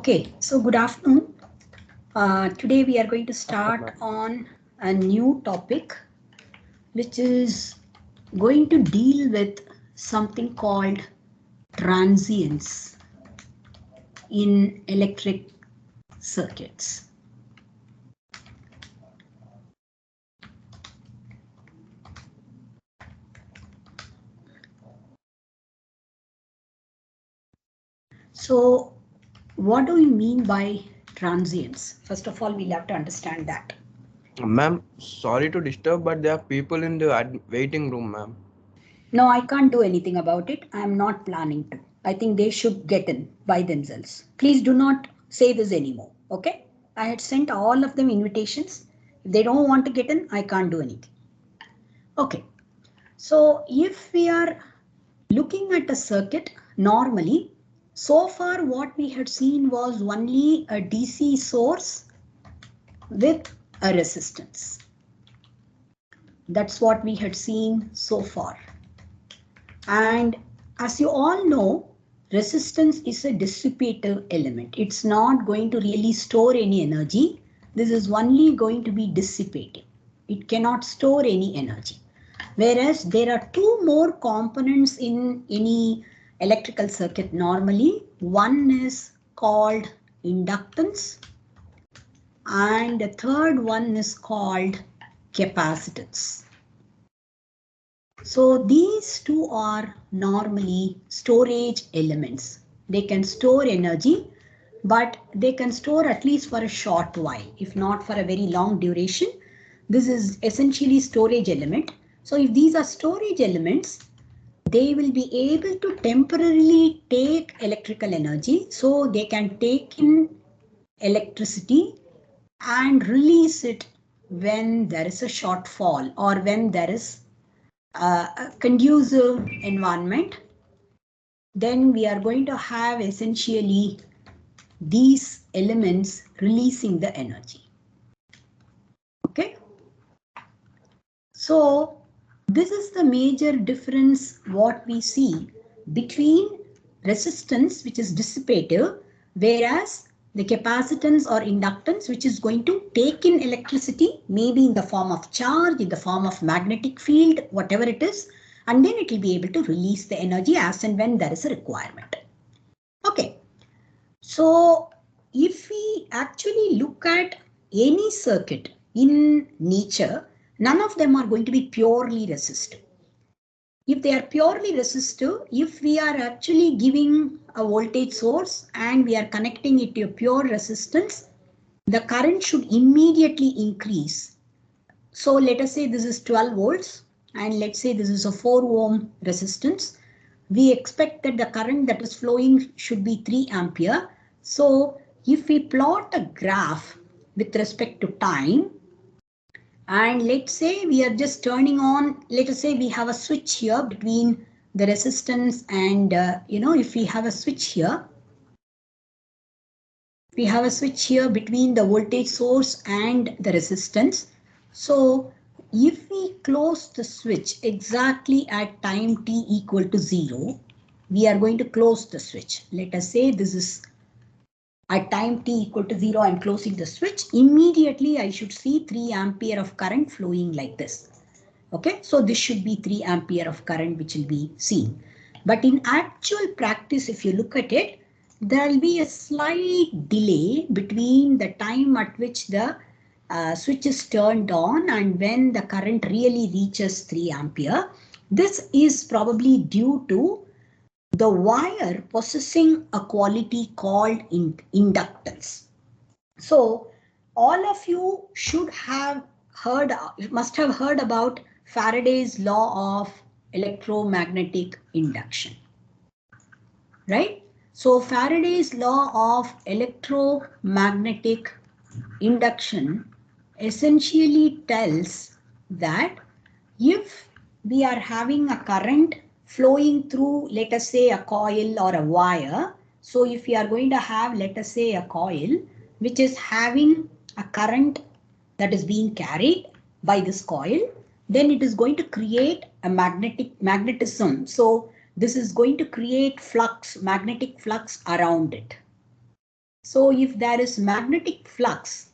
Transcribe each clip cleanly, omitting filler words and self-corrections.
Okay, so good afternoon. Today we are going to start on a new topic, which is going to deal with something called transients in electric circuits. So, what do we mean by transients? First of all, we'll have to understand that. Ma'am, sorry to disturb, but there are people in the waiting room, ma'am. No, I can't do anything about it. I am not planning to. I think they should get in by themselves. Please do not say this anymore. Okay? I had sent all of them invitations. If they don't want to get in, I can't do anything. Okay. So if we are looking at a circuit normally, so far what we had seen was only a DC source with a resistance. That's what we had seen so far. And as you all know, resistance is a dissipative element. It's not going to really store any energy. This is only going to be dissipative. It cannot store any energy. Whereas there are two more components in any electrical circuit normally. One is called inductance and the third one is called capacitance. So these two are normally storage elements. They can store energy, but they can store at least for a short while, if not for a very long duration. This is essentially storage element. So if these are storage elements, they will be able to temporarily take electrical energy. So they can take in electricity and release it when there is a shortfall or when there is a conducive environment. Then we are going to have essentially these elements releasing the energy. Okay. So this is the major difference what we see between resistance, which is dissipative, whereas the capacitance or inductance, which is going to take in electricity, maybe in the form of charge, in the form of magnetic field, whatever it is, and then it will be able to release the energy as and when there is a requirement. Okay, so if we actually look at any circuit in nature, none of them are going to be purely resistive. If they are purely resistive, if we are actually giving a voltage source and we are connecting it to a pure resistance, the current should immediately increase. So let us say this is 12 volts and let's say this is a 4 ohm resistance. We expect that the current that is flowing should be 3 ampere. So if we plot a graph with respect to time, and let's say we are just turning on, let us say we have a switch here between the resistance and, if we have a switch here, we have a switch here between the voltage source and the resistance. So if we close the switch exactly at time t equal to 0, we are going to close the switch. Let us say this is at time t equal to 0, I'm closing the switch. Immediately I should see 3 ampere of current flowing like this. Okay, so this should be 3 ampere of current which will be seen. But in actual practice, if you look at it, there will be a slight delay between the time at which the switch is turned on and when the current really reaches 3 ampere. This is probably due to the wire possessing a quality called inductance. So all of you should have heard, must have heard about Faraday's law of electromagnetic induction, right? So Faraday's law of electromagnetic induction essentially tells that if we are having a current flowing through, let us say, a coil or a wire. So if we are going to have, let us say, a coil which is having a current that is being carried by this coil, then it is going to create a magnetism. So this is going to create flux, magnetic flux around it. So if there is magnetic flux,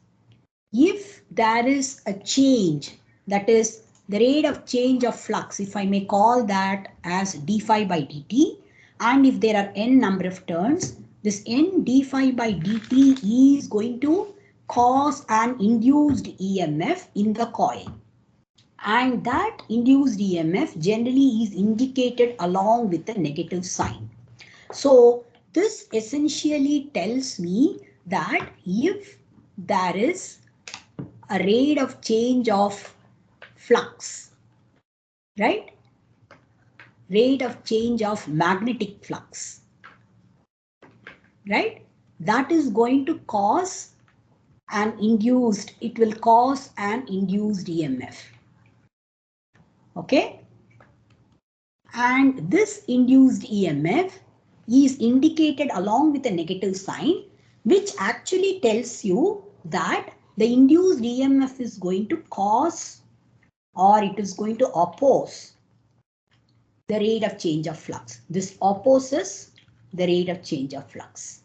if there is a change, that is the rate of change of flux, if I may call that as d phi by dt, and if there are n number of turns, this n d phi by dt is going to cause an induced EMF in the coil. And that induced EMF generally is indicated along with a negative sign. So this essentially tells me that if there is a rate of change of flux, right? Rate of change of magnetic flux, right? That is going to cause it will cause an induced EMF. Okay? And this induced EMF is indicated along with a negative sign, which actually tells you that the induced EMF is going to cause, or it is going to oppose, the rate of change of flux. This opposes the rate of change of flux.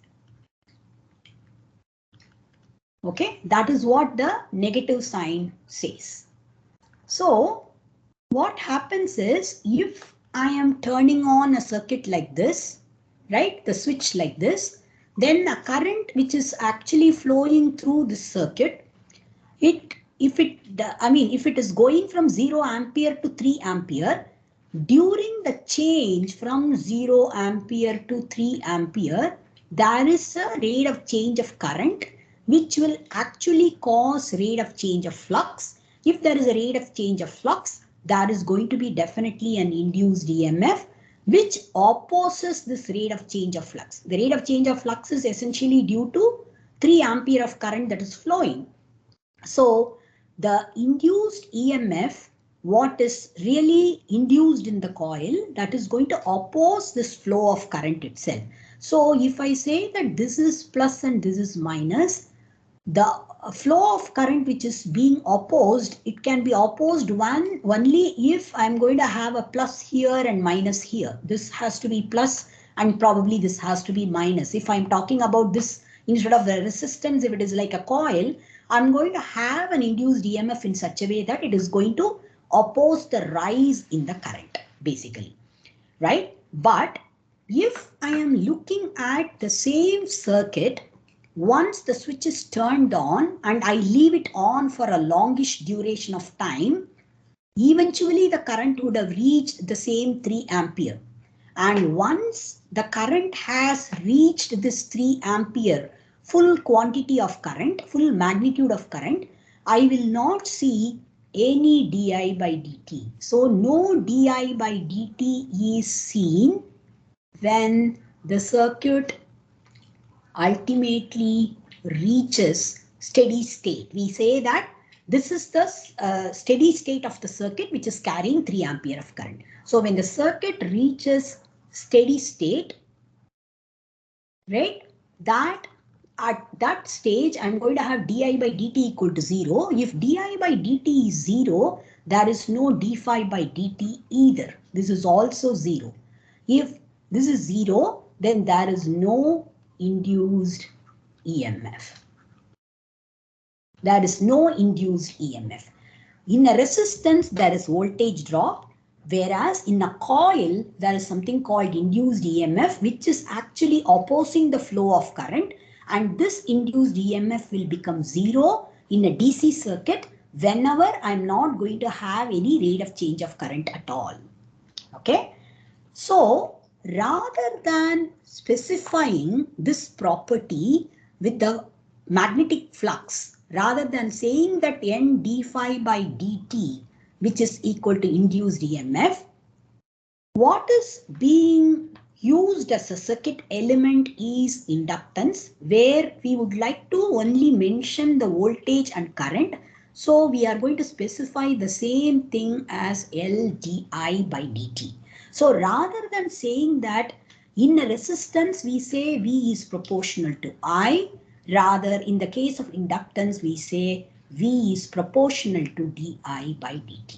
Okay, that is what the negative sign says. So what happens is, if I am turning on a circuit like this, right, the switch like this, then a current which is actually flowing through this circuit, if it is going from 0 ampere to 3 ampere, during the change from 0 ampere to 3 ampere, there is a rate of change of current which will actually cause rate of change of flux. If there is a rate of change of flux, there is going to be definitely an induced EMF which opposes this rate of change of flux. The rate of change of flux is essentially due to 3 ampere of current that is flowing. So the induced EMF, what is really induced in the coil, that is going to oppose this flow of current itself. So if I say that this is plus and this is minus, the flow of current which is being opposed, it can be opposed only if I'm going to have a plus here and minus here. This has to be plus and probably this has to be minus. If I'm talking about this, instead of the resistance, if it is like a coil, I'm going to have an induced EMF in such a way that it is going to oppose the rise in the current, basically, right? But if I am looking at the same circuit, once the switch is turned on and I leave it on for a longish duration of time, eventually the current would have reached the same 3 ampere. And once the current has reached this 3 ampere full quantity of current, full magnitude of current, I will not see any di by dt. So no di by dt is seen when the circuit ultimately reaches steady state. We say that this is the steady state of the circuit which is carrying 3 ampere of current. So when the circuit reaches steady state, right, that at that stage I'm going to have di by dt equal to 0. If di by dt is 0, there is no d phi by dt either. This is also 0. If this is 0, then there is no induced EMF. There is no induced EMF. In a resistance, there is voltage drop, whereas in a coil, there is something called induced EMF, which is actually opposing the flow of current. And this induced EMF will become 0 in a DC circuit whenever I'm not going to have any rate of change of current at all. Okay. So rather than specifying this property with the magnetic flux, rather than saying that n d phi by dt, which is equal to induced EMF, what is being used as a circuit element is inductance, where we would like to only mention the voltage and current. So we are going to specify the same thing as L di by dt. So rather than saying that in a resistance we say V is proportional to I, rather in the case of inductance we say V is proportional to di by dt.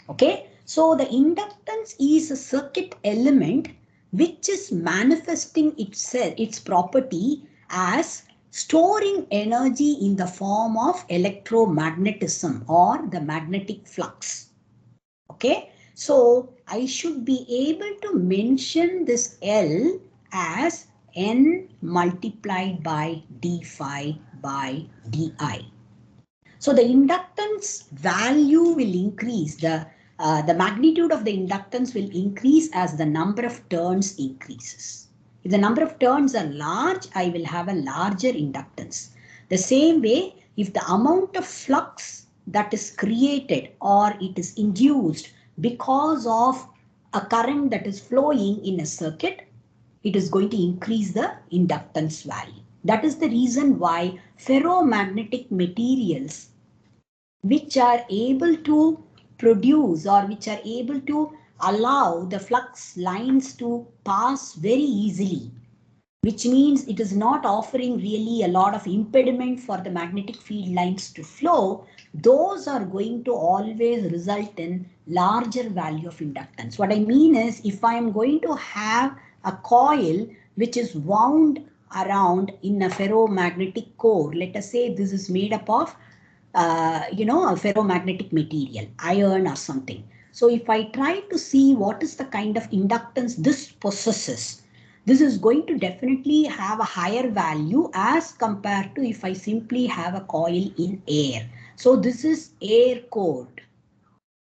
Okay, so the inductance is a circuit element which is manifesting its property as storing energy in the form of electromagnetism or the magnetic flux. Okay, so I should be able to mention this L as N multiplied by d phi by di. So the inductance value will increase, the magnitude of the inductance will increase as the number of turns increases. If the number of turns are large, I will have a larger inductance. The same way, if the amount of flux that is created or it is induced because of a current that is flowing in a circuit, it is going to increase the inductance value. That is the reason why ferromagnetic materials which are able to produce or which are able to allow the flux lines to pass very easily, which means it is not offering really a lot of impediment for the magnetic field lines to flow, those are going to always result in larger value of inductance. What I mean is, if I am going to have a coil which is wound around in a ferromagnetic core, let us say this is made up of a ferromagnetic material, iron or something. So if I try to see what is the kind of inductance this possesses, this is going to definitely have a higher value as compared to if I simply have a coil in air. So this is air cored,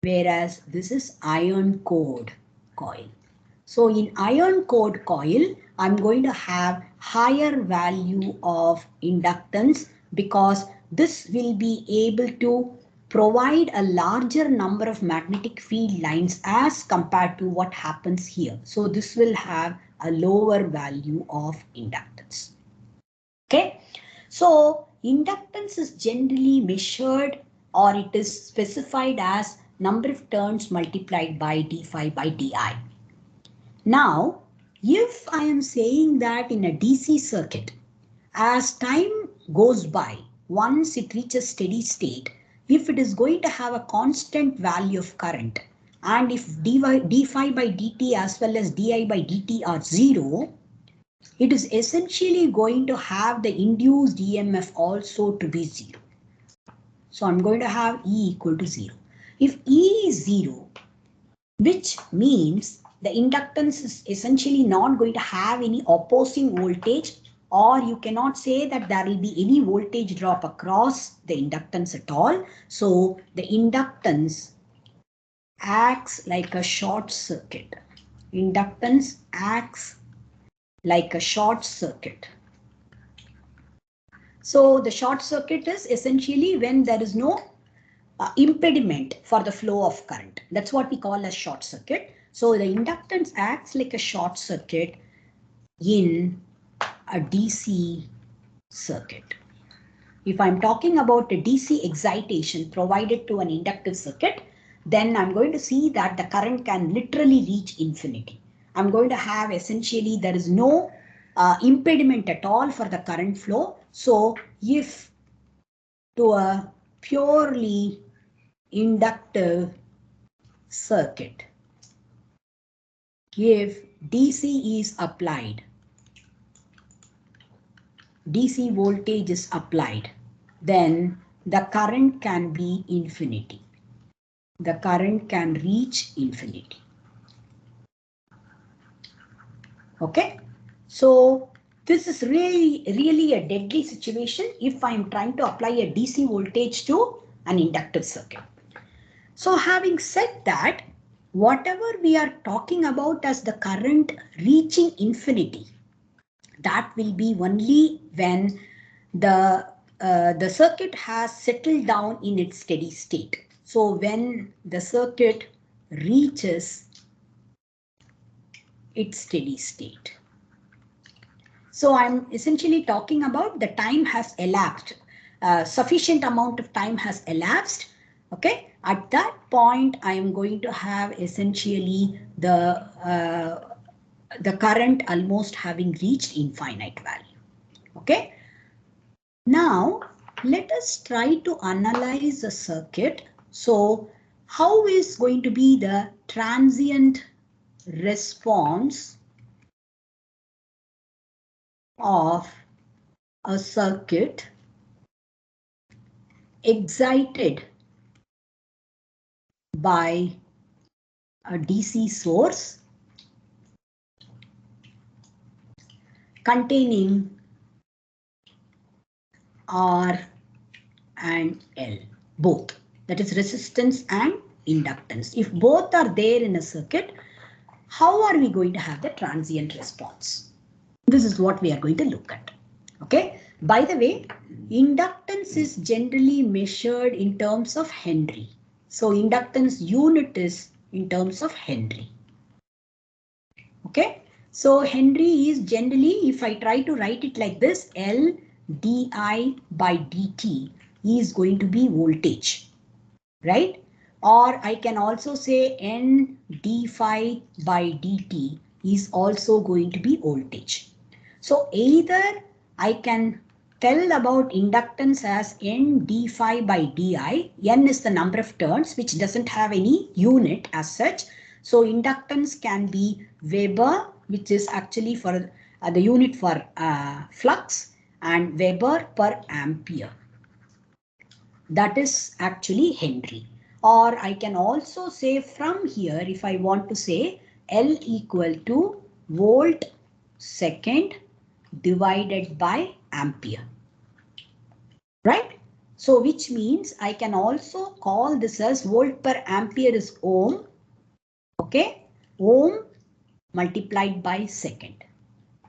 whereas this is iron cored coil. So in iron cored coil, I'm going to have higher value of inductance because this will be able to provide a larger number of magnetic field lines as compared to what happens here. So this will have a lower value of inductance. Okay, so inductance is generally measured or it is specified as number of turns multiplied by d phi by di. Now, if I am saying that in a DC circuit, as time goes by, once it reaches steady state, if it is going to have a constant value of current, and if d phi by dt as well as di by dt are 0, it is essentially going to have the induced EMF also to be 0. So I'm going to have E equal to 0. If E is 0, which means the inductance is essentially not going to have any opposing voltage, or you cannot say that there will be any voltage drop across the inductance at all. So the inductance acts like a short circuit. Inductance acts like a short circuit. So the short circuit is essentially when there is no impediment for the flow of current. That's what we call a short circuit. So the inductance acts like a short circuit in a DC circuit. If I'm talking about a DC excitation provided to an inductive circuit, then I'm going to see that the current can literally reach infinity. I'm going to have essentially there is no impediment at all for the current flow. So if to a purely inductive circuit, if DC is applied, DC voltage is applied, then the current can be infinity. The current can reach infinity. Okay, so this is really a deadly situation if I'm trying to apply a DC voltage to an inductive circuit. So having said that, whatever we are talking about as the current reaching infinity, that will be only when the circuit has settled down in its steady state. So when the circuit reaches its steady state. So I'm essentially talking about the time has elapsed, sufficient amount of time has elapsed. Okay, at that point, I am going to have essentially the current almost having reached infinite value. Okay, now let us try to analyze the circuit. So how is going to be the transient response of a circuit excited by a DC source containing R and L, both, that is resistance and inductance. If both are there in a circuit, how are we going to have the transient response? This is what we are going to look at. Okay. By the way, inductance is generally measured in terms of Henry. So inductance unit is in terms of Henry. Okay. So Henry is generally, if I try to write it like this, L di by dt is going to be voltage, right? Or I can also say N d phi by dt is also going to be voltage. So either I can tell about inductance as N d phi by di. N is the number of turns, which doesn't have any unit as such. So inductance can be Weber, which is actually for the unit for flux, and Weber per ampere. That is actually Henry. Or I can also say from here, if I want to say L equal to volt second divided by ampere. Right? So which means I can also call this as volt per ampere is ohm. Okay? Ohm multiplied by second.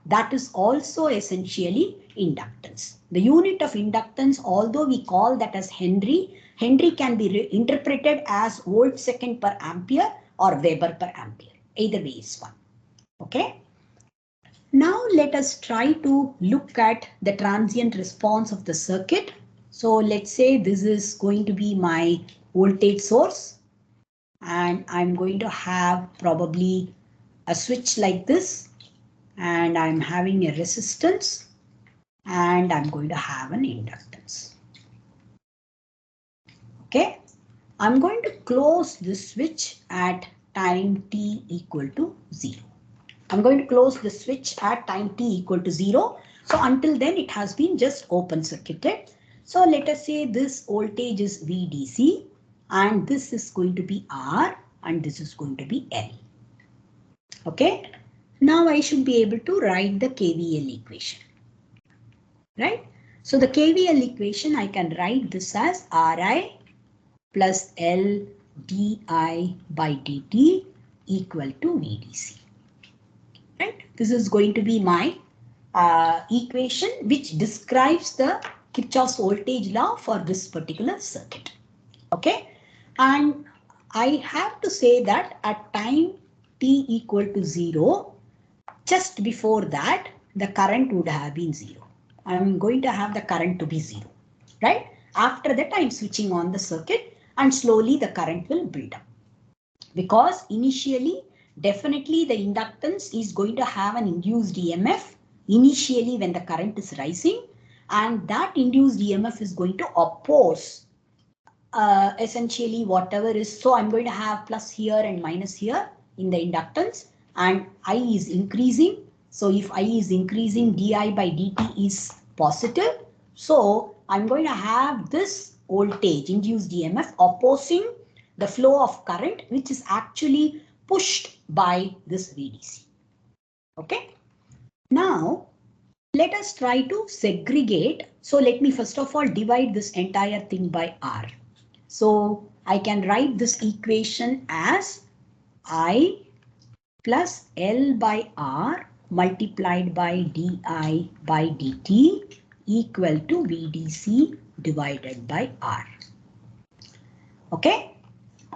That is also essentially inductance. The unit of inductance, although we call that as Henry, Henry can be interpreted as volt second per ampere or Weber per ampere. Either way is fine. Okay. Now let us try to look at the transient response of the circuit. So let's say this is going to be my voltage source, and I'm going to have probably a switch like this, and I'm having a resistance, and I'm going to have an inductance. Okay, I'm going to close this switch at time t equal to 0. I'm going to close the switch at time t equal to 0. So until then it has been just open circuited. So let us say this voltage is VDC, and this is going to be R, and this is going to be L. Okay, now I should be able to write the KVL equation. Right? So the KVL equation, I can write this as Ri plus L di by dt equal to VDC. Right? This is going to be my equation which describes the Kirchhoff's voltage law for this particular circuit. Okay, and I have to say that at time t equal to 0, just before that the current would have been 0. I'm going to have the current to be 0, right? After that I'm switching on the circuit and slowly the current will build up. Because initially, definitely the inductance is going to have an induced EMF initially when the current is rising, and that induced EMF is going to oppose essentially whatever is. So I'm going to have plus here and minus here in the inductance, and I is increasing. So if I is increasing, di by dt is positive. So I'm going to have this voltage induced EMF opposing the flow of current, which is actually pushed by this VDC. Okay. Now let us try to segregate. So let me first of all divide this entire thing by R. So I can write this equation as I plus L by R multiplied by di by dt equal to VDC divided by R. Okay.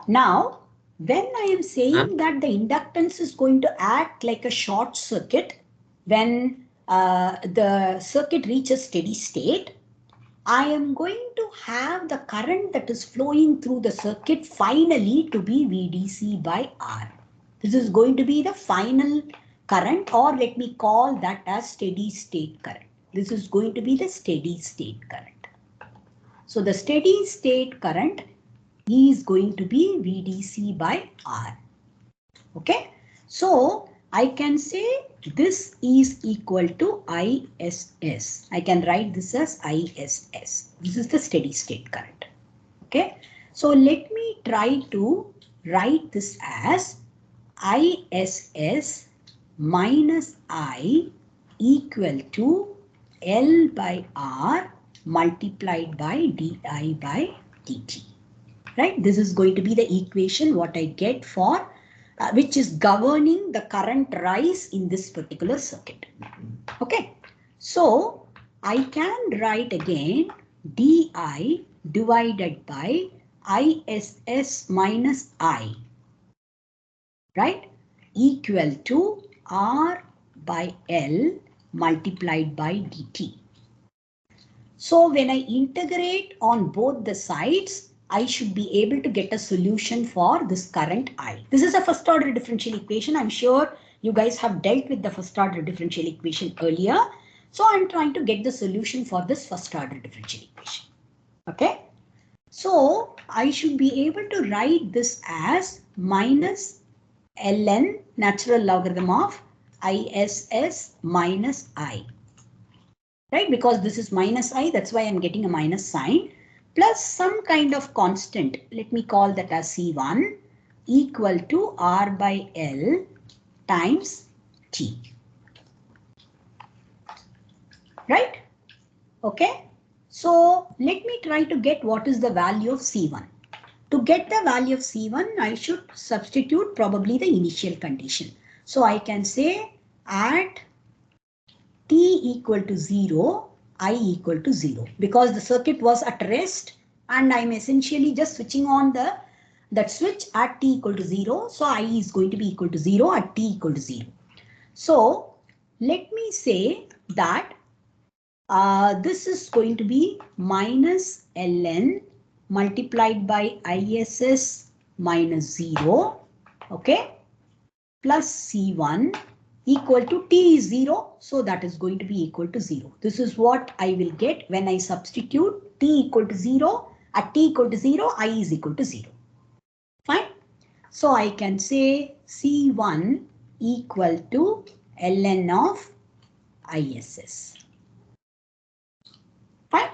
Now, when I am saying that the inductance is going to act like a short circuit when the circuit reaches steady state, I am going to have the current that is flowing through the circuit finally to be VDC by R. This is going to be the final current, or let me call that as steady state current. This is going to be the steady state current. So the steady state current is going to be VDC by R. Okay. So I can say this is equal to ISS. I can write this as ISS. This is the steady state current. Okay. So let me try to write this as ISS minus I equal to L by R multiplied by DI by dt. Right? This is going to be the equation what I get for which is governing the current rise in this particular circuit. Okay. So I can write again DI divided by ISS minus I, right, equal to R by L multiplied by dt. So when I integrate on both the sides, I should be able to get a solution for this current I. This is a first order differential equation. I'm sure you guys have dealt with the first order differential equation earlier. So I'm trying to get the solution for this first order differential equation. Okay. So I should be able to write this as minus ln natural logarithm of ISS minus I. Right, because this is minus I, that's why I'm getting a minus sign, plus some kind of constant, let me call that as C1, equal to R by L times T. Right? Okay. So let me try to get what is the value of C1. To get the value of C1, I should substitute probably the initial condition. So I can say at T equal to 0, I equal to 0, because the circuit was at rest and I'm essentially just switching on that switch at T equal to 0. So I is going to be equal to 0 at T equal to 0. So let me say that this is going to be minus ln multiplied by ISS minus 0, okay, plus C1 equal to T is 0. So that is going to be equal to 0. This is what I will get when I substitute T equal to 0. At T equal to 0, I is equal to 0. Fine. So I can say C1 equal to ln of ISS. Fine.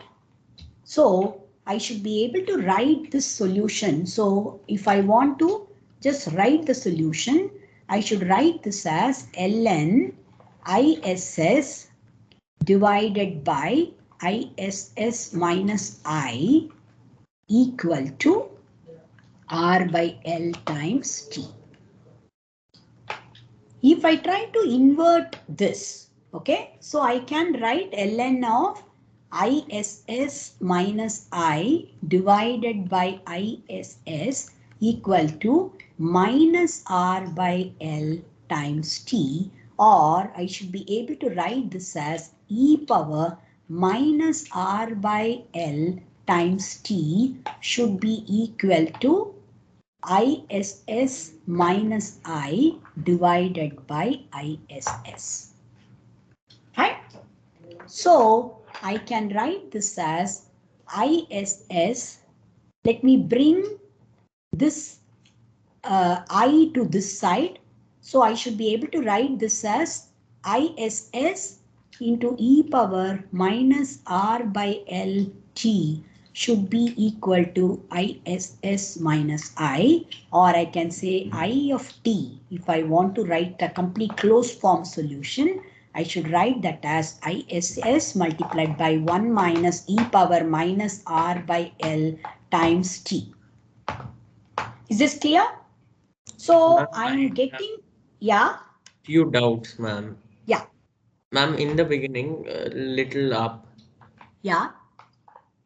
So I should be able to write this solution. So if I want to just write the solution, I should write this as ln ISS divided by ISS minus I equal to R by L times T. If I try to invert this, okay, so I can write ln of ISS minus I divided by ISS equal to minus R by L times T, or I should be able to write this as e power minus R by L times T should be equal to ISS minus I divided by ISS. Right? So I can write this as ISS. Let me bring this I to this side. So I should be able to write this as ISS into e power minus R by L T should be equal to ISS minus I, or I can say I of T. If I want to write a complete closed form solution, I should write that as ISS multiplied by 1 minus e power minus R by L times T. Is this clear? So I'm getting, yeah. Few doubts, ma'am. Yeah. Ma'am, in the beginning, little up. Yeah.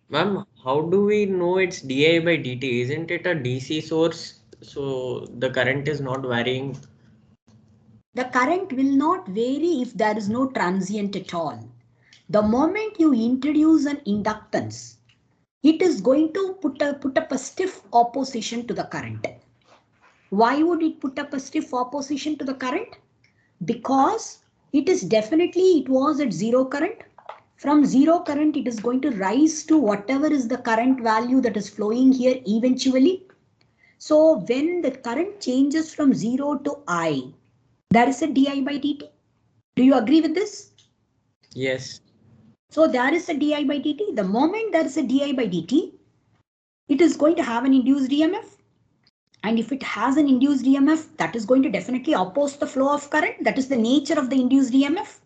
Ma'am, how do we know it's di by dt? Isn't it a DC source? So the current is not varying. The current will not vary if there is no transient at all. The moment you introduce an inductance, it is going to put up a stiff opposition to the current. Why would it put up a stiff opposition to the current? Because it was at zero current. From zero current, it is going to rise to whatever is the current value that is flowing here eventually. So when the current changes from 0 to I, there is a di by dt. Do you agree with this? Yes. So there is a di by dt. The moment there is a di by dt, it is going to have an induced EMF. And if it has an induced EMF, that is going to definitely oppose the flow of current. That is the nature of the induced EMF,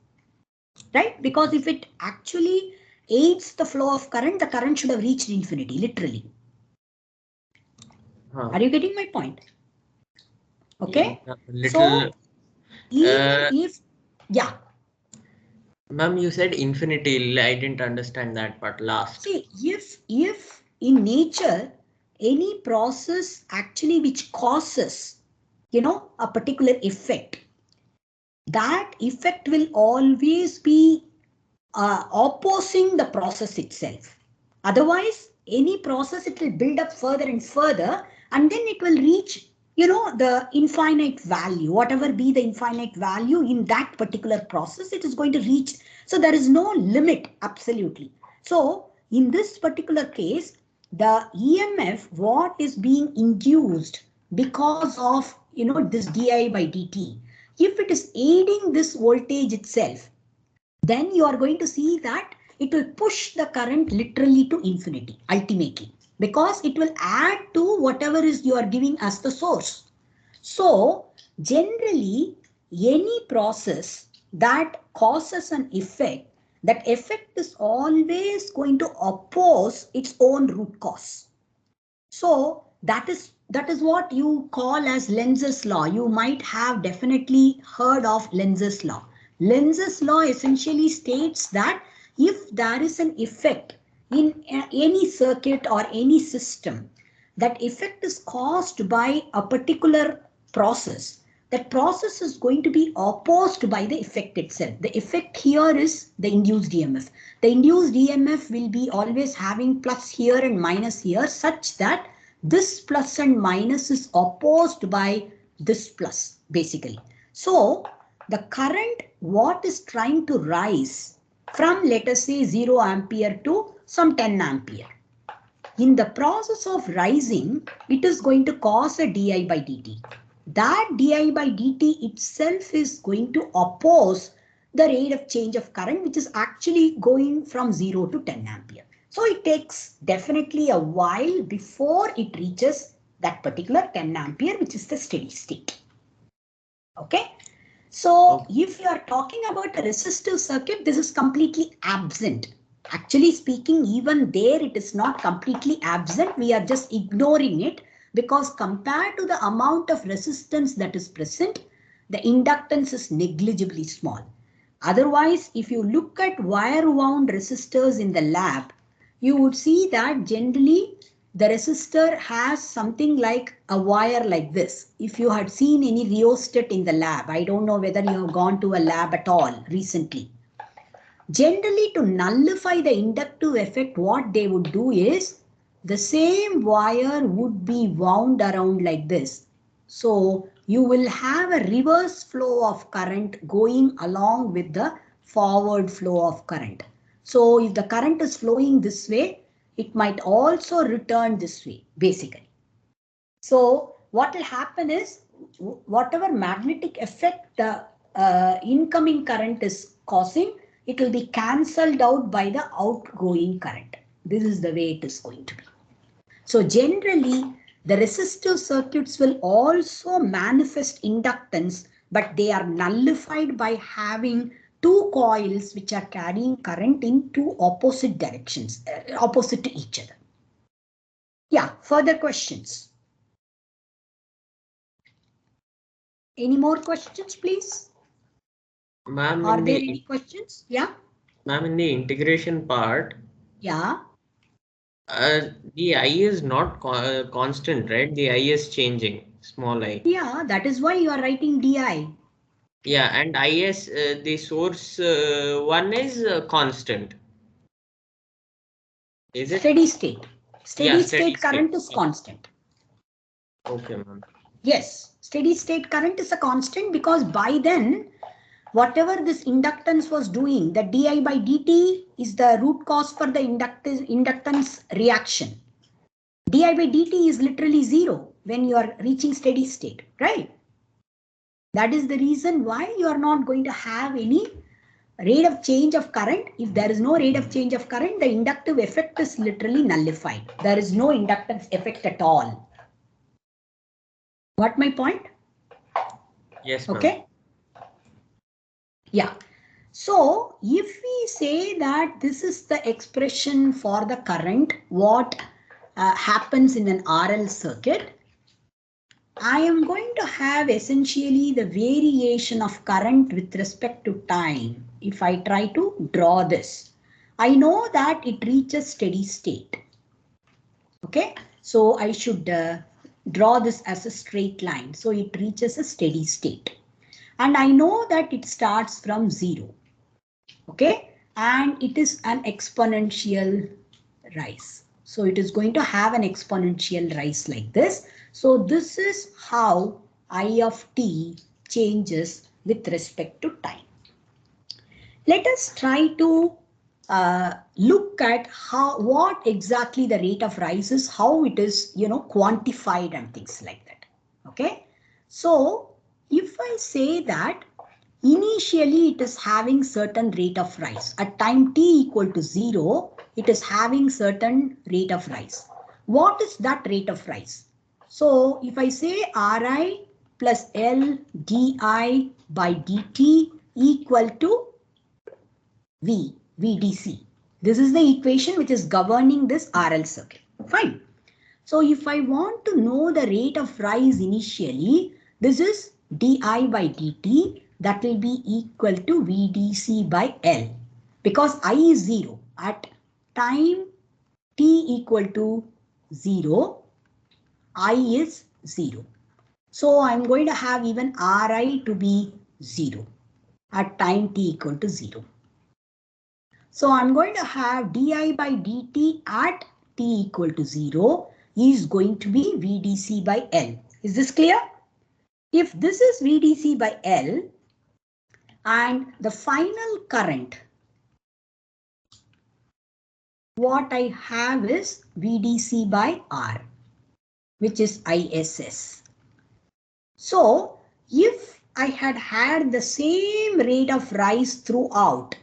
right? Because if it actually aids the flow of current, the current should have reached infinity, literally. Are you getting my point? Okay. Little. So even if, yeah. Ma'am, you said infinity. I didn't understand that part last. See, if in nature, any process actually which causes, a particular effect, that effect will always be opposing the process itself. Otherwise, any process, it will build up further and further, and then it will reach, the infinite value, whatever be the infinite value in that particular process, it is going to reach. So there is no limit, absolutely. So in this particular case, the EMF, what is being induced because of, this di by dt, if it is aiding this voltage itself, then you are going to see that it will push the current literally to infinity ultimately, because it will add to whatever is you are giving as the source. So generally, any process that causes an effect, that effect is always going to oppose its own root cause. So that is what you call as Lenz's law. You might have definitely heard of Lenz's law. Lenz's law essentially states that if there is an effect in any circuit or any system, that effect is caused by a particular process, that process is going to be opposed by the effect itself. The effect here is the induced EMF. The induced EMF will be always having plus here and minus here, such that this plus and minus is opposed by this plus, basically. So the current, what is trying to rise from, let us say, 0 ampere to some 10 ampere. In the process of rising, it is going to cause a di by dt. That di by dt itself is going to oppose the rate of change of current, which is actually going from 0 to 10 ampere. So it takes definitely a while before it reaches that particular 10 ampere, which is the steady state. Okay. So if you are talking about a resistive circuit, this is completely absent. Actually speaking, even there it is not completely absent. We are just ignoring it because compared to the amount of resistance that is present, the inductance is negligibly small. Otherwise, if you look at wire wound resistors in the lab, you would see that generally the resistor has something like a wire like this. If you had seen any rheostat in the lab, I don't know whether you have gone to a lab at all recently. Generally, to nullify the inductive effect, what they would do is the same wire would be wound around like this. So you will have a reverse flow of current going along with the forward flow of current. So if the current is flowing this way, it might also return this way, basically. So what will happen is whatever magnetic effect the incoming current is causing, it will be cancelled out by the outgoing current. This is the way it is going to be. So generally, the resistive circuits will also manifest inductance, but they are nullified by having two coils which are carrying current in two opposite directions, opposite to each other. Yeah, further questions? Any more questions, please? Ma'am, Are there any questions? Yeah. Ma'am, in the integration part, Yeah. the I is not constant, right? The I is changing, small I. Yeah, that is why you are writing DI. Yeah, and IS, the source one is constant. Is it? Steady state. Yeah, Steady state current is constant. Okay, ma'am. Yes, steady state current is a constant because by then, whatever this inductance was doing, the di by dt is the root cause for the inductance reaction. Di by dt is literally zero when you are reaching steady state, right? That is the reason why you are not going to have any rate of change of current. If there is no rate of change of current, the inductive effect is literally nullified. There is no inductive effect at all. Got my point? Yes, ma'am. Okay. Yeah. So if we say that this is the expression for the current, what happens in an RL circuit, I am going to have essentially the variation of current with respect to time. If I try to draw this, I know that it reaches steady state. Okay, so I should draw this as a straight line. So it reaches a steady state. And I know that it starts from 0. Okay, and it is an exponential rise. So it is going to have an exponential rise like this. So this is how I of t changes with respect to time. Let us try to look at what exactly the rate of rise is, how it is, quantified and things like that. Okay, so if I say that initially it is having certain rate of rise at time t equal to 0, it is having certain rate of rise. What is that rate of rise? So if I say Ri plus L di by dt equal to VDC. This is the equation which is governing this RL circuit. Fine. So if I want to know the rate of rise initially, this is di by dt, that will be equal to VDC by L. Because I is 0 at time t equal to 0, I is 0. So I'm going to have even Ri to be 0 at time t equal to 0. So I'm going to have di by dt at t equal to 0 is going to be VDC by L. Is this clear? If this is VDC by L and the final current, what I have is VDC by R, which is ISS. So if I had had the same rate of rise throughout,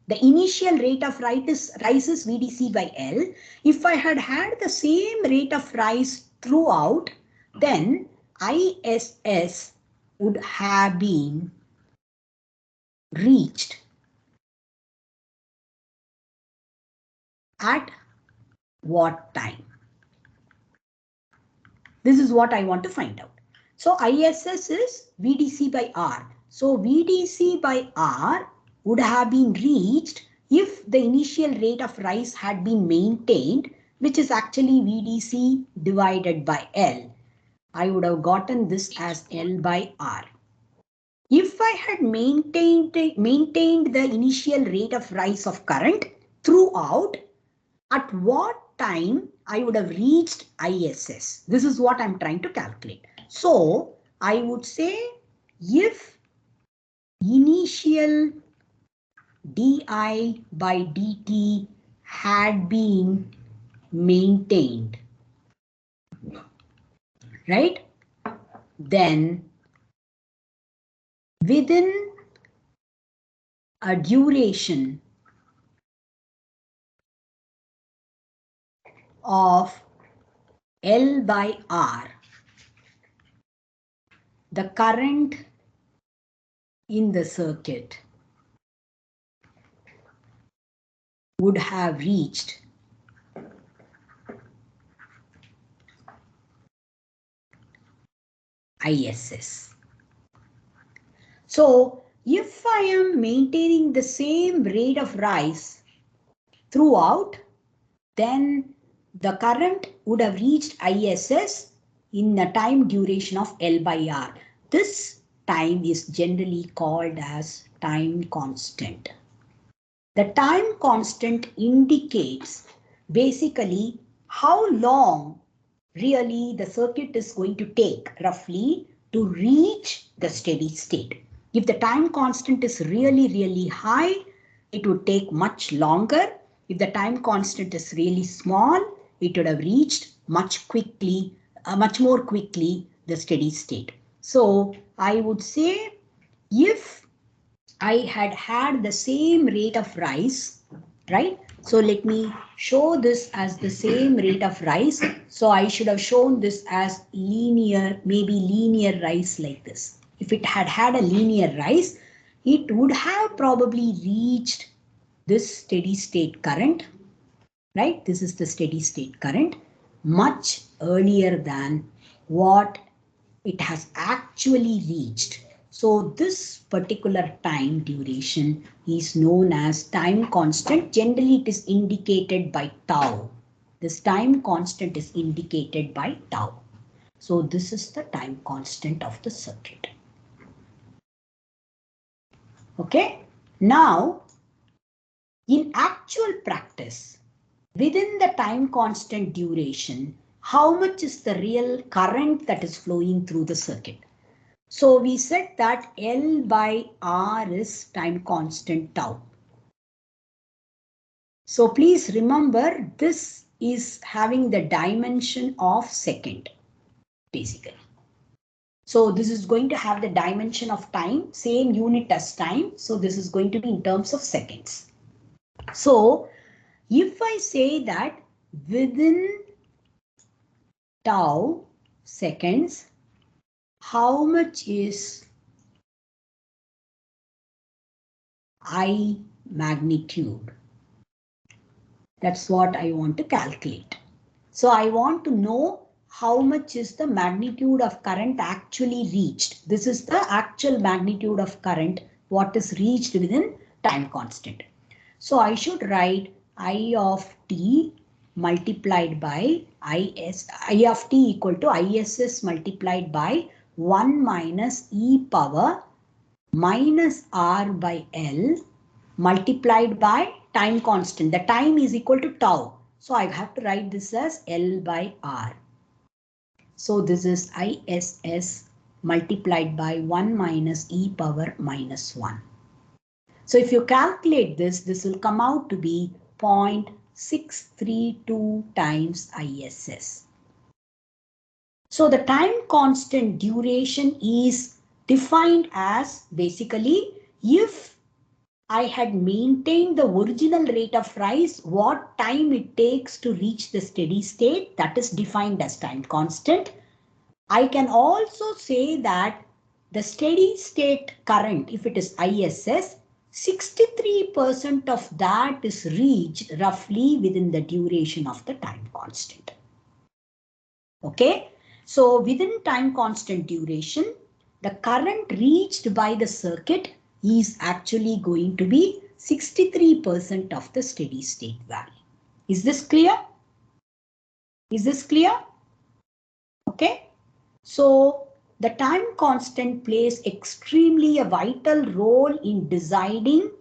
the initial rate of rise is VDC by L. If I had had the same rate of rise throughout, then ISS would have been reached at what time? This is what I want to find out. So ISS is VDC by R. So VDC by R would have been reached if the initial rate of rise had been maintained, which is actually VDC divided by L. I would have gotten this as L by R. If I had maintained the initial rate of rise of current throughout, at what time I would have reached ISS? This is what I'm trying to calculate. So I would say if initial di by dt had been maintained, right? Then within a duration of L by R, the current in the circuit would have reached ISS. So if I am maintaining the same rate of rise throughout, then the current would have reached ISS in a time duration of L by R. This time is generally called as time constant. The time constant indicates basically how long really the circuit is going to take roughly to reach the steady state. If the time constant is really high, it would take much longer. If the time constant is really small, it would have reached much more quickly the steady state. So I would say if I had the same rate of rise, right? So let me show this as the same rate of rise. So I should have shown this as linear, maybe linear rise like this. If it had a linear rise, it would have probably reached this steady state current, right? This is the steady state current much earlier than what it has actually reached. So this particular time duration is known as time constant. Generally, it is indicated by tau. This time constant is indicated by tau. So this is the time constant of the circuit. Okay. Now, in actual practice, within the time constant duration, how much is the real current that is flowing through the circuit? So we said that L by R is time constant tau. So please remember this is having the dimension of second, basically. So this is going to have the dimension of time, same unit as time. So this is going to be in terms of seconds. So if I say that within tau seconds, how much is I magnitude? That's what I want to calculate. So I want to know how much is the magnitude of current actually reached. This is the actual magnitude of current, what is reached within time constant. So I should write I of t multiplied by I of t equal to ISS multiplied by 1 minus e power minus r by L multiplied by time constant. The time is equal to tau. So I have to write this as L by R. So this is ISS multiplied by 1 minus e power minus 1. So if you calculate this, this will come out to be 0.632 times ISS. So the time constant duration is defined as basically if I had maintained the original rate of rise, what time it takes to reach the steady state, that is defined as time constant. I can also say that the steady state current, if it is ISS, 63% of that is reached roughly within the duration of the time constant. Okay, so within time constant duration, the current reached by the circuit is actually going to be 63% of the steady state value. Is this clear? Is this clear? Okay. So the time constant plays extremely a vital role in deciding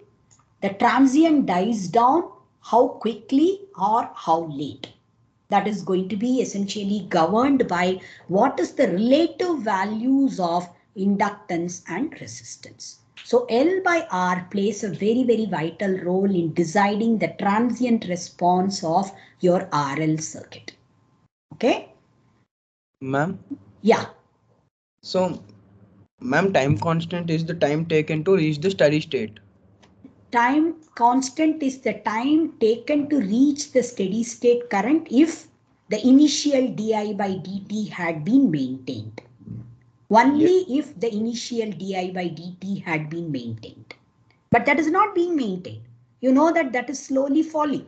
the transient dies down, how quickly or how late. That is going to be essentially governed by what is the relative values of inductance and resistance. So L by R plays a very, very vital role in deciding the transient response of your RL circuit. Okay? Ma'am? Yeah. So, ma'am, time constant is the time taken to reach the steady state. Time constant is the time taken to reach the steady state current if the initial di by dt had been maintained. Only if the initial di by dt had been maintained. But that is not being maintained. You know that that is slowly falling.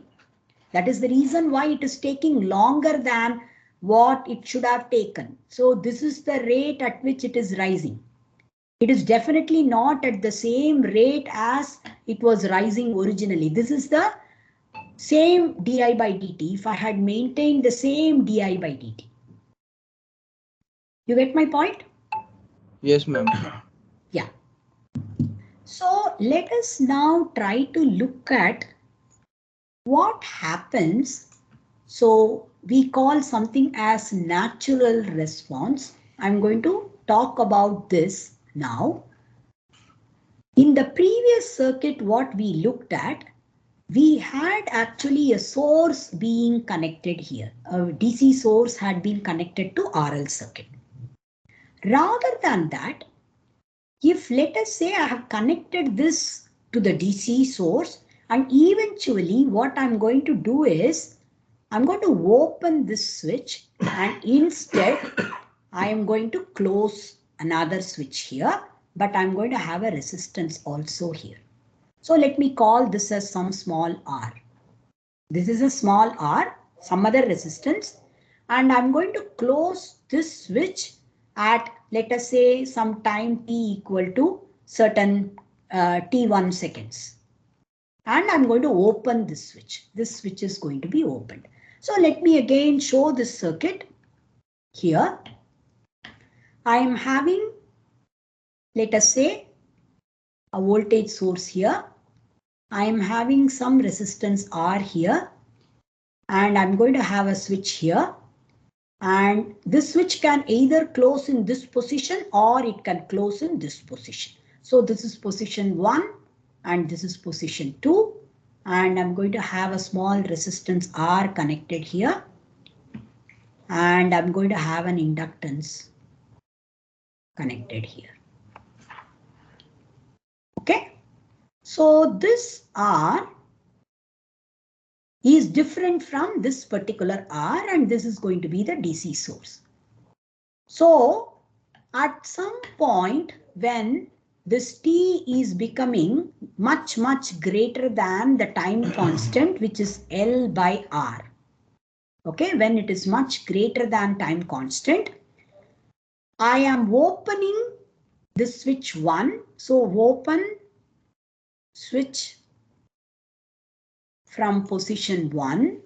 That is the reason why it is taking longer than what it should have taken. So this is the rate at which it is rising. It is definitely not at the same rate as it was rising originally. This is the same di by dt if I had maintained the same di by dt. You get my point? Yes, ma'am. Yeah. So let us now try to look at what happens. So we call something as natural response. I'm going to talk about this now. In the previous circuit, what we looked at, we had actually a source being connected here. A DC source had been connected to RL circuit. Rather than that, if let us say I have connected this to the DC source, and eventually what I'm going to do is I'm going to open this switch, and instead I am going to close another switch here, but I'm going to have a resistance also here. So let me call this as some small r. This is a small r, some other resistance, and I'm going to close this switch at, let us say, some time t equal to certain t1 seconds. And I'm going to open this switch. This switch is going to be opened. So let me again show this circuit here. I am having, let us say, a voltage source here. I am having some resistance R here, and I'm going to have a switch here. And this switch can either close in this position or it can close in this position. So this is position 1 and this is position 2. And I'm going to have a small resistance R connected here. And I'm going to have an inductance connected here. Okay. So this R is different from this particular R, and this is going to be the DC source. So at some point when this T is becoming much greater than the time constant, which is L by R. Okay, when it is much greater than time constant, I am opening this switch 1. So open switch from position 1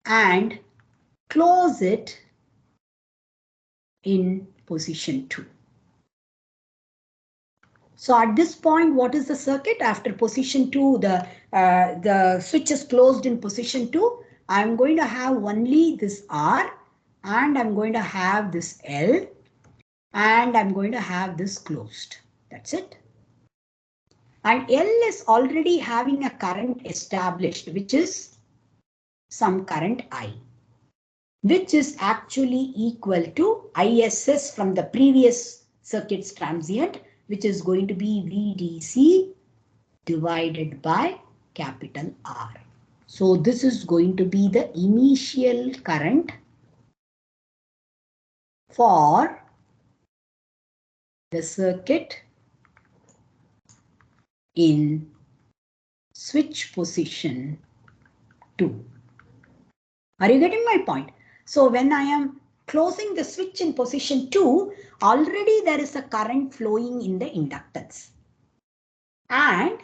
and close it in position 2. So at this point, what is the circuit? After position 2, the switch is closed in position 2. I'm going to have only this R, and I'm going to have this L, and I'm going to have this closed. That's it. And L is already having a current established, which is some current I, which is actually equal to ISS from the previous circuit's transient, which is going to be VDC divided by capital R. So this is going to be the initial current for the circuit in switch position 2. Are you getting my point? So when I am closing the switch in position 2, already there is a current flowing in the inductance. And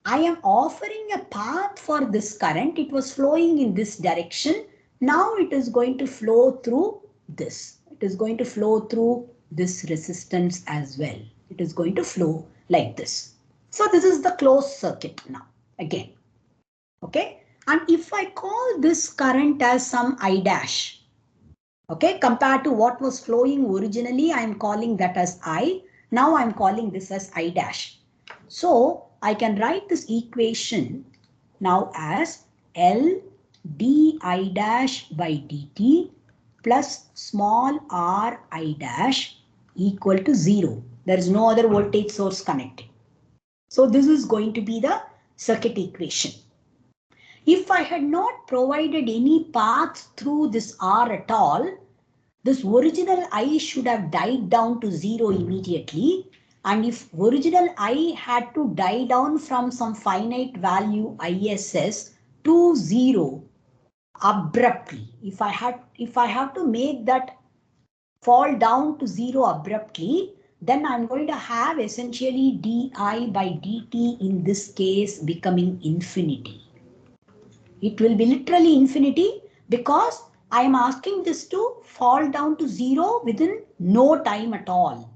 I am offering a path for this current. It was flowing in this direction. Now it is going to flow through this. It is going to flow through this resistance as well. It is going to flow like this. So this is the closed circuit now again. Okay. And if I call this current as some I dash, okay, compared to what was flowing originally, I am calling that as I. Now I am calling this as I dash. So I can write this equation now as L di dash by dt plus small r I dash equal to 0. There is no other voltage source connected. So this is going to be the circuit equation. If I had not provided any path through this R at all, this original I should have died down to 0 immediately. And if original I had to die down from some finite value ISS to 0 abruptly, if I have to make that fall down to 0 abruptly, then I'm going to have essentially di by dt in this case becoming infinity. It will be literally infinity because I am asking this to fall down to 0 within no time at all.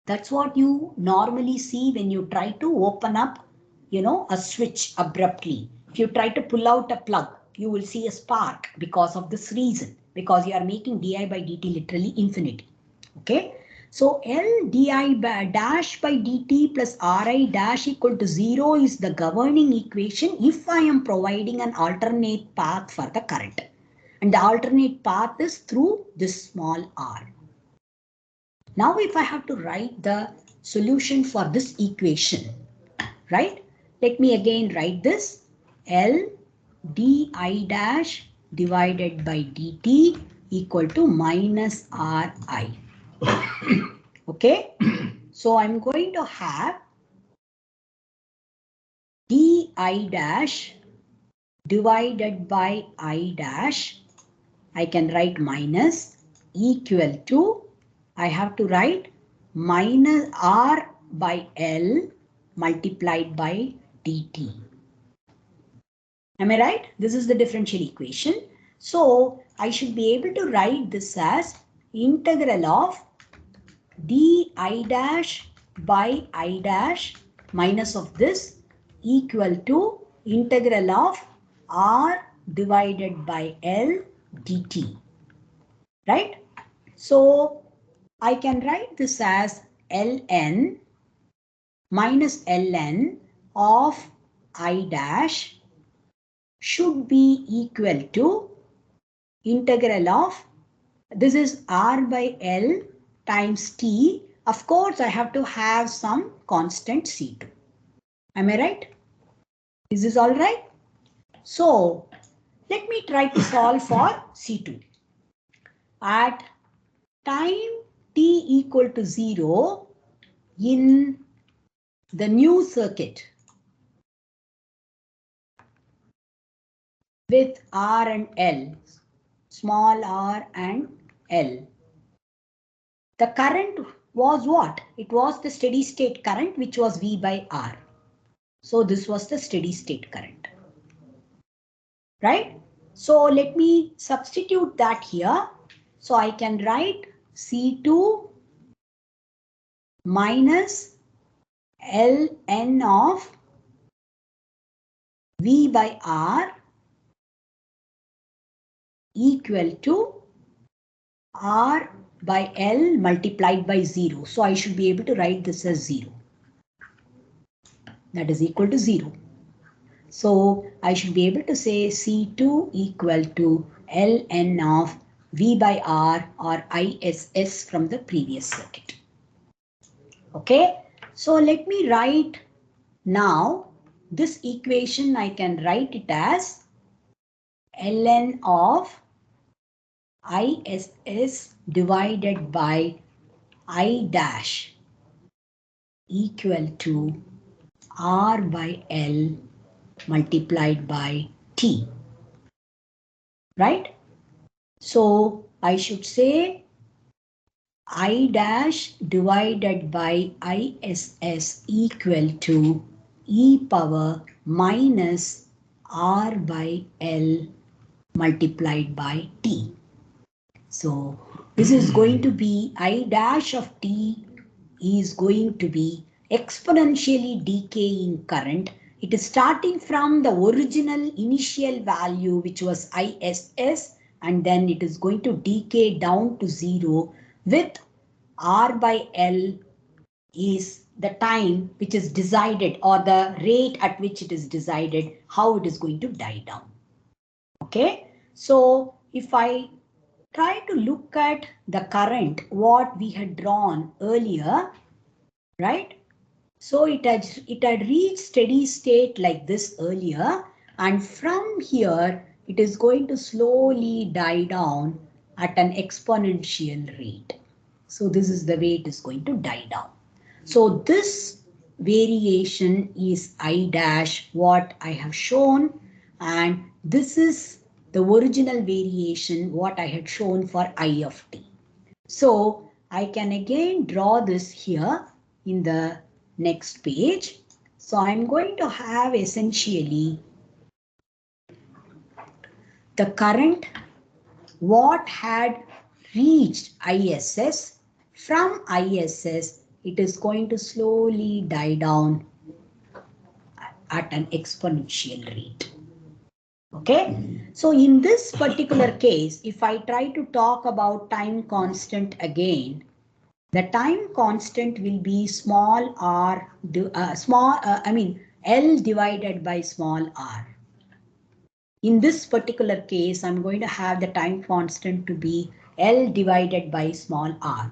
That's what you normally see when you try to open up, a switch abruptly. If you try to pull out a plug, you will see a spark because of this reason, because you are making di by dt literally infinity. Okay. So L di dash by dt plus Ri dash equal to 0 is the governing equation if I am providing an alternate path for the current. and the alternate path is through this small r. Now if I have to write the solution for this equation, right? Let me again write this. L di dash divided by dt equal to minus ri. Okay, so I'm going to have di dash divided by I dash. I can write minus equal to, I have to write minus r by L multiplied by dt. Am I right? This is the differential equation. So I should be able to write this as integral of di dash by I dash minus of this equal to integral of r divided by L dt. Right? So I can write this as ln minus ln of I dash should be equal to integral of, this is r by L times t. Of course, I have to have some constant C2. Am I right? Is this all right? So let me try to solve for C2. At time t equal to 0 in the new circuit with R and L, small r and L. The current was what? It was the steady state current, which was V by R. So this was the steady state current. Right? So let me substitute that here. So I can write C2 minus ln of V by R equal to R by L multiplied by 0. So I should be able to write this as 0. That is equal to 0. So I should be able to say C2 equal to ln of V by R or ISS from the previous circuit. Okay, so let me write now this equation. I can write it as ln of ISS divided by I dash equal to R by L multiplied by T. Right? So I should say I dash divided by ISS equal to e power minus R by L multiplied by T. So this is going to be I dash of T is going to be exponentially decaying current. It is starting from the original initial value, which was ISS, and then it is going to decay down to 0 with R by L is the time which is decided, or the rate at which it is decided how it is going to die down. Okay, so if I try to look at the current what we had drawn earlier, right? So it had reached steady state like this earlier, and from here it is going to slowly die down at an exponential rate. So this is the way it is going to die down. So this variation is I dash, what I have shown, and this is the original variation what I had shown for I of t. So I can again draw this here in the next page. So I'm going to have essentially the current what had reached ISS. From ISS, it is going to slowly die down at an exponential rate. Okay, so in this particular case, if I try to talk about time constant again, the time constant will be small r, L divided by small r. In this particular case, I'm going to have the time constant to be L divided by small r.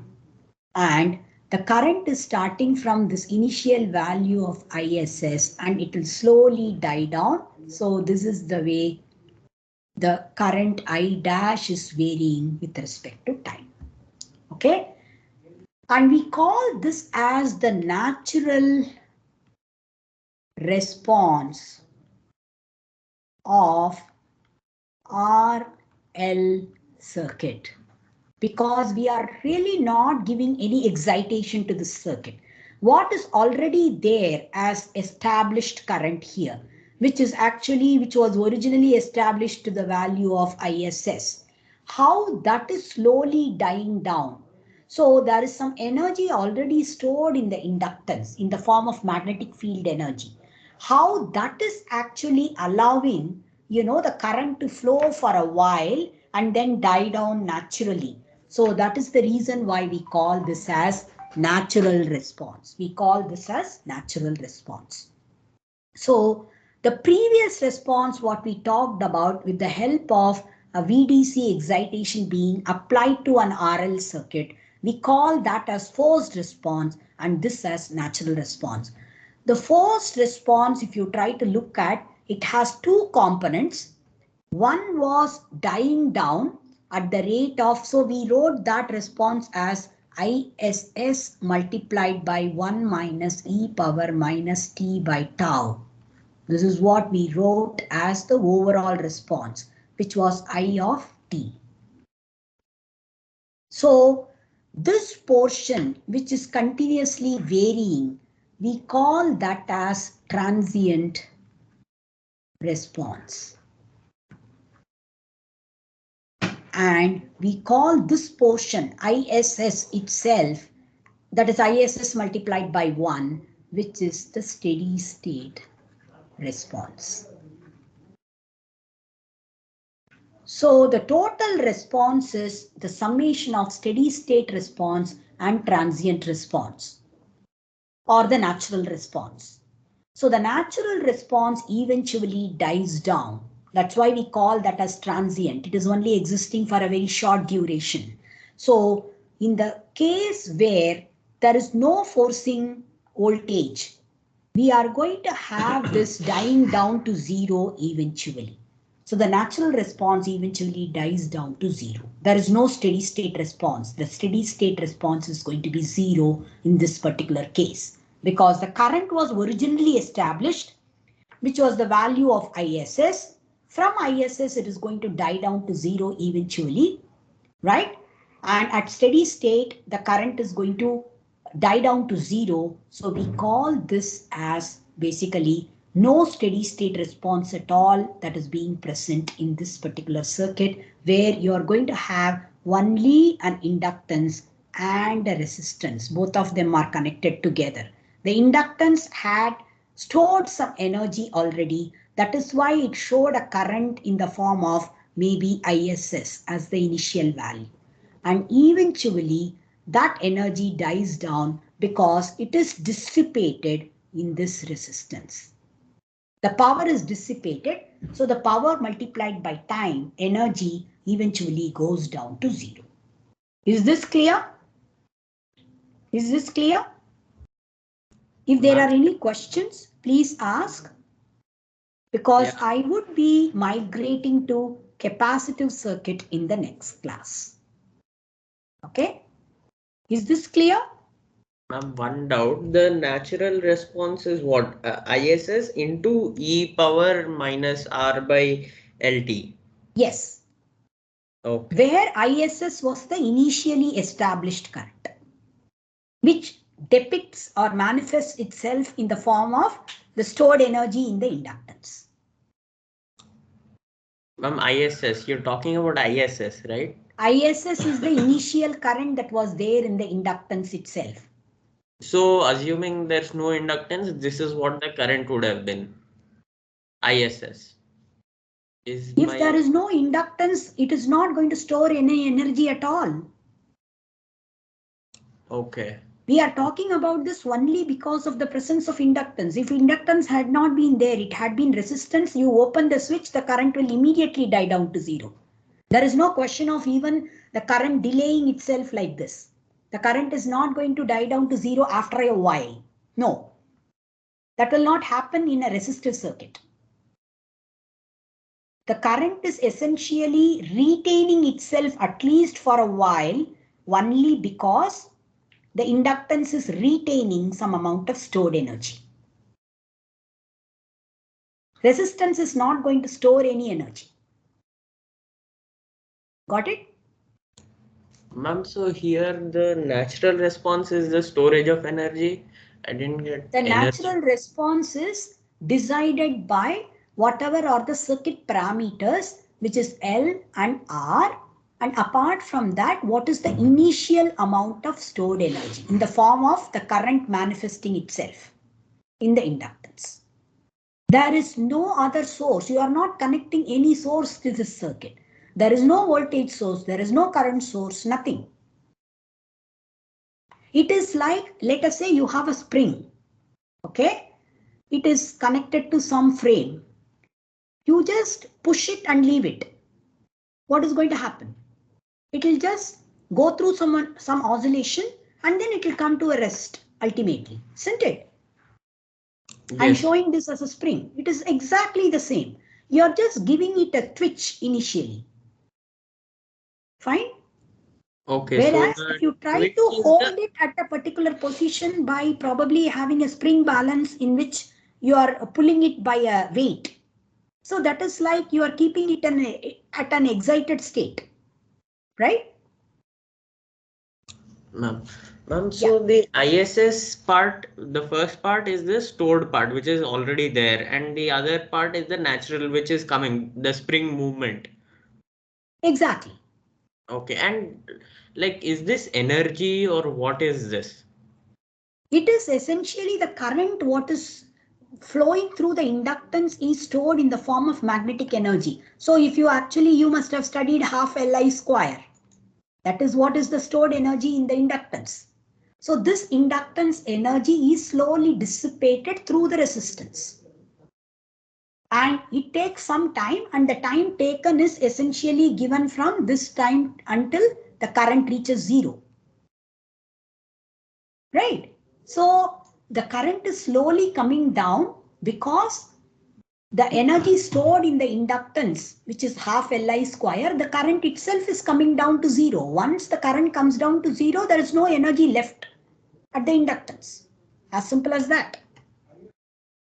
And the current is starting from this initial value of ISS and it will slowly die down. So this is the way the current I dash is varying with respect to time. Okay. And we call this as the natural response of RL circuit, because we are really not giving any excitation to the circuit. What is already there as established current here, which was originally established to the value of ISS, how that is slowly dying down. So there is some energy already stored in the inductance in the form of magnetic field energy. How that is actually allowing, the current to flow for a while and then die down naturally. So that is the reason why we call this as natural response. We call this as natural response. So the previous response, what we talked about with the help of a VDC excitation being applied to an RL circuit, we call that as forced response and this as natural response. The forced response, if you try to look at, it has two components. One was dying down at the rate of, so we wrote that response as ISS multiplied by 1 minus e power minus t by tau. This is what we wrote as the overall response, which was I of t. So this portion, which is continuously varying, we call that as transient response. And we call this portion ISS itself, that is ISS multiplied by 1, which is the steady state response. So the total response is the summation of steady state response and transient response, or the natural response. So the natural response eventually dies down. That's why we call that as transient. It is only existing for a very short duration. So in the case where there is no forcing voltage, we are going to have this dying down to zero eventually. So the natural response eventually dies down to zero. There is no steady state response. The steady state response is going to be zero in this particular case, because the current was originally established, which was the value of ISS. From ISS, it is going to die down to zero eventually, right? And at steady state, the current is going to die down to zero. So we call this as basically no steady state response at all that is being present in this particular circuit, where you are going to have only an inductance and a resistance. Both of them are connected together. The inductance had stored some energy already. That is why it showed a current in the form of maybe ISS as the initial value. And eventually that energy dies down because it is dissipated in this resistance. The power is dissipated, so the power multiplied by time, energy, eventually goes down to zero. Is this clear? Is this clear? If there are any questions, please ask, because I would be migrating to capacitive circuit in the next class. Okay? Is this clear? Ma'am, one doubt. The natural response is what? ISS into e power minus r by LT. Yes. Okay. Where ISS was the initially established current, which depicts or manifests itself in the form of the stored energy in the inductance. Ma'am, ISS, you're talking about ISS, right? ISS is the initial current that was there in the inductance itself. So assuming there's no inductance, this is what the current would have been. ISS. If there is no inductance, it is not going to store any energy at all. Okay. We are talking about this only because of the presence of inductance. If inductance had not been there, it had been resistance, you open the switch, the current will immediately die down to zero. There is no question of even the current delaying itself like this. The current is not going to die down to zero after a while. No, that will not happen in a resistive circuit. The current is essentially retaining itself at least for a while only because the inductance is retaining some amount of stored energy. Resistance is not going to store any energy. Got it? Ma'am, so here the natural response is the storage of energy. I didn't get The energy. natural response is decided by whatever are the circuit parameters, which is L and R. And apart from that, what is the initial amount of stored energy in the form of the current manifesting itself in the inductance. There is no other source. You are not connecting any source to this circuit. There is no voltage source. There is no current source, nothing. It is like, let us say you have a spring. Okay. It is connected to some frame. You just push it and leave it. What is going to happen? It will just go through some oscillation and then it will come to a rest ultimately, isn't it? Yes. I'm showing this as a spring. It is exactly the same. You're just giving it a twitch initially. Fine? Okay, Whereas so if you try which to is hold the it at a particular position by probably having a spring balance in which you are pulling it by a weight. So that is like you are keeping it at an excited state, right? ma'am. Ma'am, Yeah, so the ISS part, the first part is the stored part, which is already there, and the other part is the natural, which is coming, the spring movement. exactly. Okay, and like, is this energy or what is this? It is essentially the current what is flowing through the inductance is stored in the form of magnetic energy. So if you must have studied half Li square. That is what is the stored energy in the inductance. So this inductance energy is slowly dissipated through the resistance. And it takes some time, and the time taken is essentially given from this time until the current reaches zero. Right? So the current is slowly coming down because the energy stored in the inductance, which is half Li square, the current itself is coming down to zero. Once the current comes down to zero, there is no energy left at the inductance. As simple as that.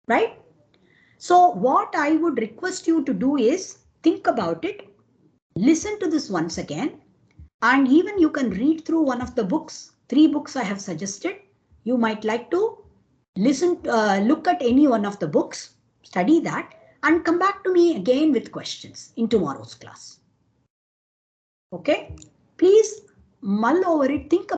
Right? So what I would request you to do is think about it, listen to this once again, and even you can read through one of the books, 3 books I have suggested. You might like to look at any one of the books, study that, and come back to me again with questions in tomorrow's class. Okay? Please mull over it, think